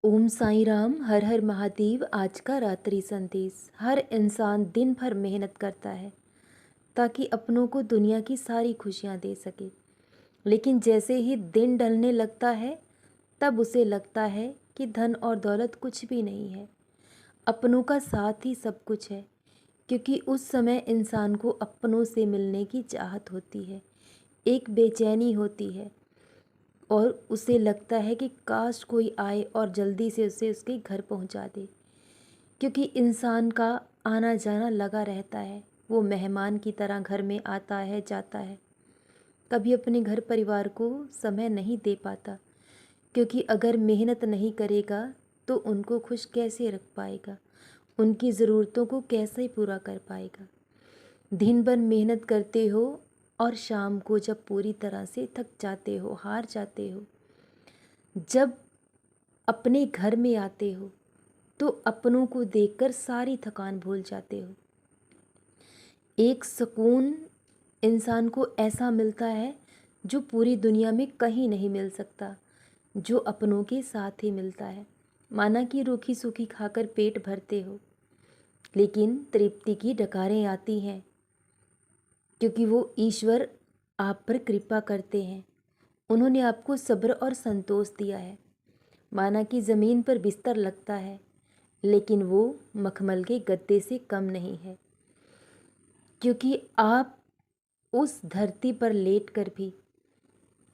ओम साईं राम। हर हर महादेव। आज का रात्रि संदेश। हर इंसान दिन भर मेहनत करता है ताकि अपनों को दुनिया की सारी खुशियां दे सके, लेकिन जैसे ही दिन ढलने लगता है तब उसे लगता है कि धन और दौलत कुछ भी नहीं है, अपनों का साथ ही सब कुछ है। क्योंकि उस समय इंसान को अपनों से मिलने की चाहत होती है, एक बेचैनी होती है और उसे लगता है कि काश कोई आए और जल्दी से उसे उसके घर पहुंचा दे। क्योंकि इंसान का आना जाना लगा रहता है, वो मेहमान की तरह घर में आता है जाता है, कभी अपने घर परिवार को समय नहीं दे पाता। क्योंकि अगर मेहनत नहीं करेगा तो उनको खुश कैसे रख पाएगा, उनकी ज़रूरतों को कैसे पूरा कर पाएगा। दिन भर मेहनत करते हो और शाम को जब पूरी तरह से थक जाते हो, हार जाते हो, जब अपने घर में आते हो तो अपनों को देखकर सारी थकान भूल जाते हो। एक सुकून इंसान को ऐसा मिलता है जो पूरी दुनिया में कहीं नहीं मिल सकता, जो अपनों के साथ ही मिलता है। माना कि रूखी सूखी खाकर पेट भरते हो, लेकिन तृप्ति की डकारें आती हैं, क्योंकि वो ईश्वर आप पर कृपा करते हैं। उन्होंने आपको सब्र और संतोष दिया है। माना कि ज़मीन पर बिस्तर लगता है, लेकिन वो मखमल के गद्दे से कम नहीं है, क्योंकि आप उस धरती पर लेटकर भी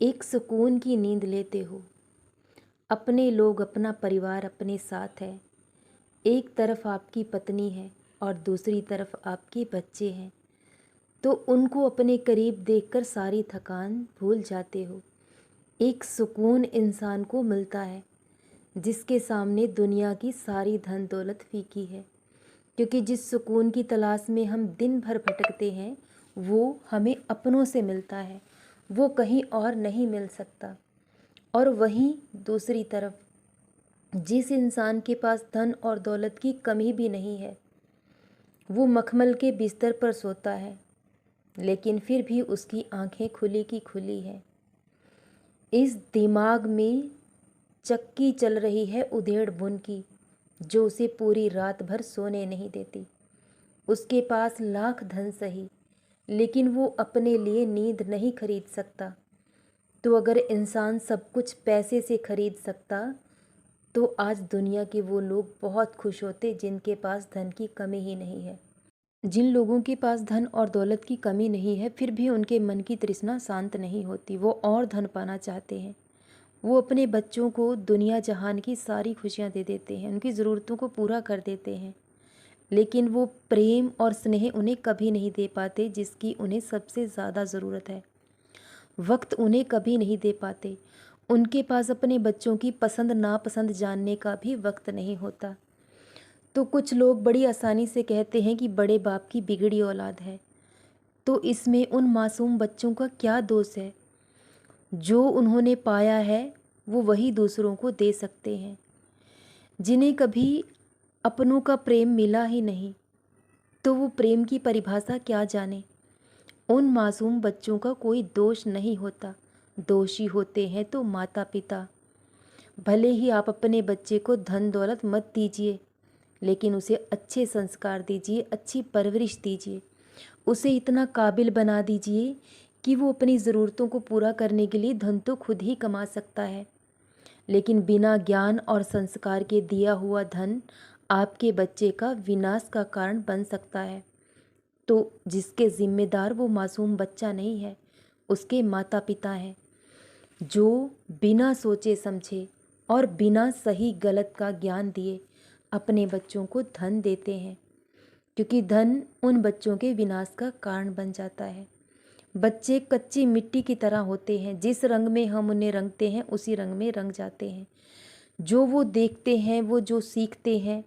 एक सुकून की नींद लेते हो। अपने लोग, अपना परिवार अपने साथ है। एक तरफ आपकी पत्नी है और दूसरी तरफ आपके बच्चे हैं, तो उनको अपने करीब देखकर सारी थकान भूल जाते हो। एक सुकून इंसान को मिलता है जिसके सामने दुनिया की सारी धन दौलत फीकी है। क्योंकि जिस सुकून की तलाश में हम दिन भर भटकते हैं वो हमें अपनों से मिलता है, वो कहीं और नहीं मिल सकता। और वहीं दूसरी तरफ जिस इंसान के पास धन और दौलत की कमी भी नहीं है, वो मखमल के बिस्तर पर सोता है, लेकिन फिर भी उसकी आंखें खुली की खुली हैं। इस दिमाग में चक्की चल रही है उधेड़ बुन की, जो उसे पूरी रात भर सोने नहीं देती। उसके पास लाख धन सही, लेकिन वो अपने लिए नींद नहीं खरीद सकता। तो अगर इंसान सब कुछ पैसे से खरीद सकता तो आज दुनिया के वो लोग बहुत खुश होते जिनके पास धन की कमी ही नहीं है। जिन लोगों के पास धन और दौलत की कमी नहीं है फिर भी उनके मन की तृष्णा शांत नहीं होती, वो और धन पाना चाहते हैं। वो अपने बच्चों को दुनिया जहान की सारी खुशियाँ दे देते हैं, उनकी ज़रूरतों को पूरा कर देते हैं, लेकिन वो प्रेम और स्नेह उन्हें कभी नहीं दे पाते जिसकी उन्हें सबसे ज़्यादा ज़रूरत है। वक्त उन्हें कभी नहीं दे पाते। उनके पास अपने बच्चों की पसंद नापसंद जानने का भी वक्त नहीं होता। तो कुछ लोग बड़ी आसानी से कहते हैं कि बड़े बाप की बिगड़ी औलाद है। तो इसमें उन मासूम बच्चों का क्या दोष है? जो उन्होंने पाया है वो वही दूसरों को दे सकते हैं। जिन्हें कभी अपनों का प्रेम मिला ही नहीं, तो वो प्रेम की परिभाषा क्या जाने। उन मासूम बच्चों का कोई दोष नहीं होता, दोषी होते हैं तो माता पिता। भले ही आप अपने बच्चे को धन दौलत मत दीजिए, लेकिन उसे अच्छे संस्कार दीजिए, अच्छी परवरिश दीजिए, उसे इतना काबिल बना दीजिए कि वो अपनी ज़रूरतों को पूरा करने के लिए धन तो खुद ही कमा सकता है, लेकिन बिना ज्ञान और संस्कार के दिया हुआ धन आपके बच्चे का विनाश का कारण बन सकता है। तो जिसके जिम्मेदार वो मासूम बच्चा नहीं है, उसके माता पिता हैं, जो बिना सोचे समझे और बिना सही गलत का ज्ञान दिए अपने बच्चों को धन देते हैं, क्योंकि धन उन बच्चों के विनाश का कारण बन जाता है। बच्चे कच्ची मिट्टी की तरह होते हैं, जिस रंग में हम उन्हें रंगते हैं उसी रंग में रंग जाते हैं। जो वो देखते हैं, वो जो सीखते हैं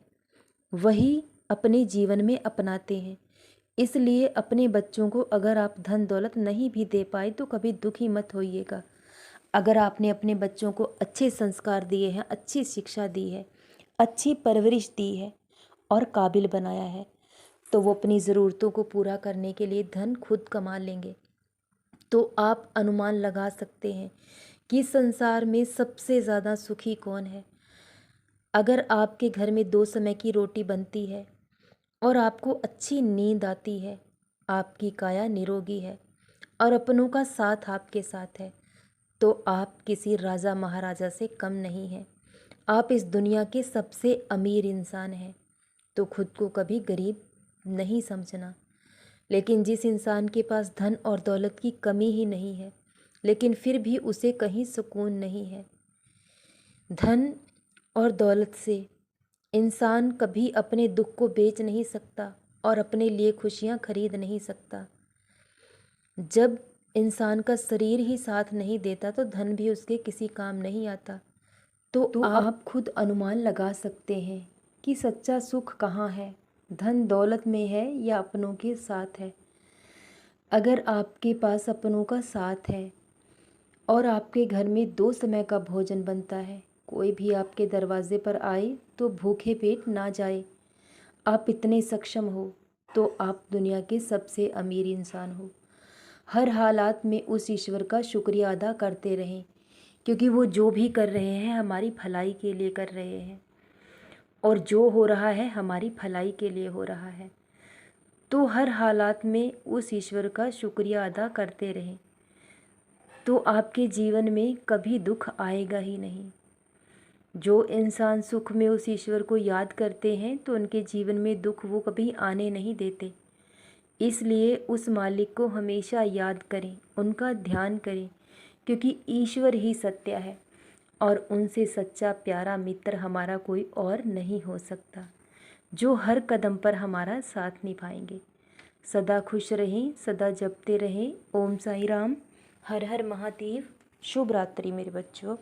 वही अपने जीवन में अपनाते हैं। इसलिए अपने बच्चों को अगर आप धन दौलत नहीं भी दे पाए तो कभी दुखी मत होइएगा। अगर आपने अपने बच्चों को अच्छे संस्कार दिए हैं, अच्छी शिक्षा दी है, अच्छी परवरिश दी है और काबिल बनाया है, तो वो अपनी ज़रूरतों को पूरा करने के लिए धन खुद कमा लेंगे। तो आप अनुमान लगा सकते हैं कि संसार में सबसे ज़्यादा सुखी कौन है। अगर आपके घर में 2 समय की रोटी बनती है और आपको अच्छी नींद आती है, आपकी काया निरोगी है और अपनों का साथ आपके साथ है, तो आप किसी राजा महाराजा से कम नहीं हैं। आप इस दुनिया के सबसे अमीर इंसान हैं। तो खुद को कभी गरीब नहीं समझना। लेकिन जिस इंसान के पास धन और दौलत की कमी ही नहीं है, लेकिन फिर भी उसे कहीं सुकून नहीं है, धन और दौलत से इंसान कभी अपने दुख को बेच नहीं सकता और अपने लिए खुशियाँ खरीद नहीं सकता। जब इंसान का शरीर ही साथ नहीं देता तो धन भी उसके किसी काम नहीं आता। तो आप खुद अनुमान लगा सकते हैं कि सच्चा सुख कहाँ है, धन दौलत में है या अपनों के साथ है। अगर आपके पास अपनों का साथ है और आपके घर में 2 समय का भोजन बनता है, कोई भी आपके दरवाजे पर आए तो भूखे पेट ना जाए, आप इतने सक्षम हो, तो आप दुनिया के सबसे अमीर इंसान हो। हर हालात में उस ईश्वर का शुक्रिया अदा करते रहें, क्योंकि वो जो भी कर रहे हैं हमारी भलाई के लिए कर रहे हैं और जो हो रहा है हमारी भलाई के लिए हो रहा है। तो हर हालात में उस ईश्वर का शुक्रिया अदा करते रहें, तो आपके जीवन में कभी दुख आएगा ही नहीं। जो इंसान सुख में उस ईश्वर को याद करते हैं तो उनके जीवन में दुख वो कभी आने नहीं देते। इसलिए उस मालिक को हमेशा याद करें, उनका ध्यान करें, क्योंकि ईश्वर ही सत्य है और उनसे सच्चा प्यारा मित्र हमारा कोई और नहीं हो सकता, जो हर कदम पर हमारा साथ निभाएंगे। सदा खुश रहें, सदा जपते रहें। ओम साई राम। हर हर महादेव। शुभ रात्रि मेरे बच्चों।